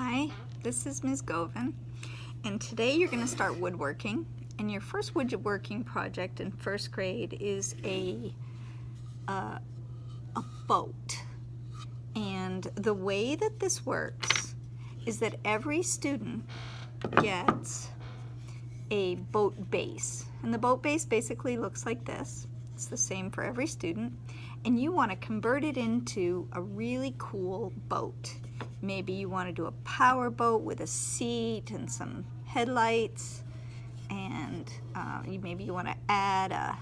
Hi, this is Ms. Govan, and today you're going to start woodworking. And your first woodworking project in first grade is a boat. And the way that this works is that every student gets a boat base. And the boat base basically looks like this. It's the same for every student. And you want to convert it into a really cool boat. Maybe you want to do a power boat with a seat and some headlights, and maybe you want to add a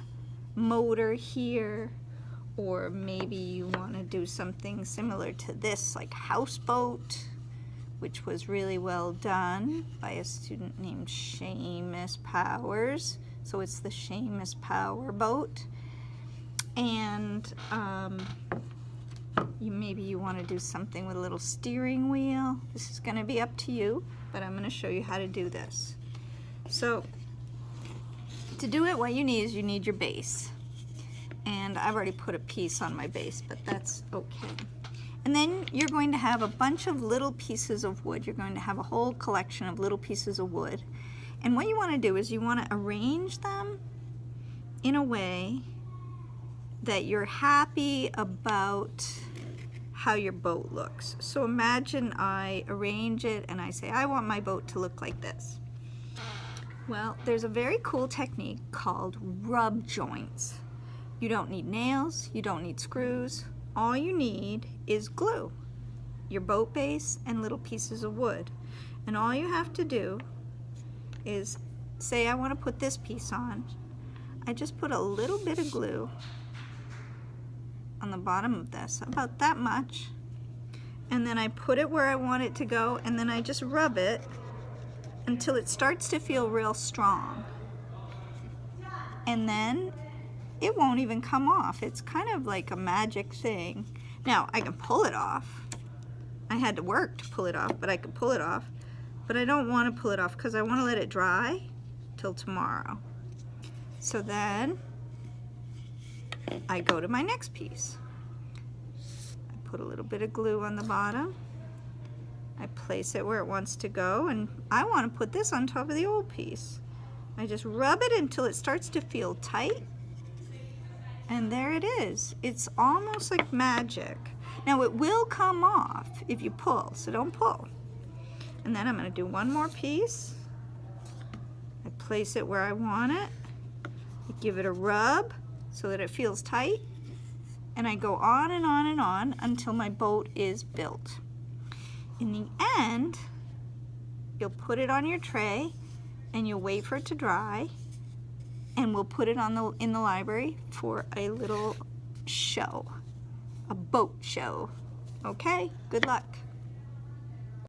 motor here, or maybe you want to do something similar to this, like houseboat, which was really well done by a student named Seamus Powers. So it's the Seamus Power Boat. And maybe you want to do something with a little steering wheel. This is going to be up to you, but I'm going to show you how to do this. So to do it, what you need is you need your base. And I've already put a piece on my base, but that's okay. And then you're going to have a bunch of little pieces of wood. You're going to have a whole collection of little pieces of wood. And what you want to do is you want to arrange them in a way that you're happy about how your boat looks. So imagine I arrange it and I say, I want my boat to look like this. Well, there's a very cool technique called rub joints. You don't need nails, you don't need screws. All you need is glue, your boat base, and little pieces of wood. And all you have to do is say, I want to put this piece on. I just put a little bit of glue on the bottom of this, about that much, and then I put it where I want it to go, and then I just rub it until it starts to feel real strong, and then it won't even come off. It's kind of like a magic thing. Now I can pull it off. I had to work to pull it off, but I could pull it off, but I don't want to pull it off because I want to let it dry till tomorrow. So then I go to my next piece. I put a little bit of glue on the bottom. I place it where it wants to go, and I want to put this on top of the old piece. I just rub it until it starts to feel tight, and there it is. It's almost like magic. Now it will come off if you pull, so don't pull. And then I'm going to do one more piece. I place it where I want it. I give it a rub so that it feels tight, and I go on and on and on until my boat is built. In the end, you'll put it on your tray and you'll wait for it to dry, and we'll put it on in the library for a little show, a boat show. Okay, good luck.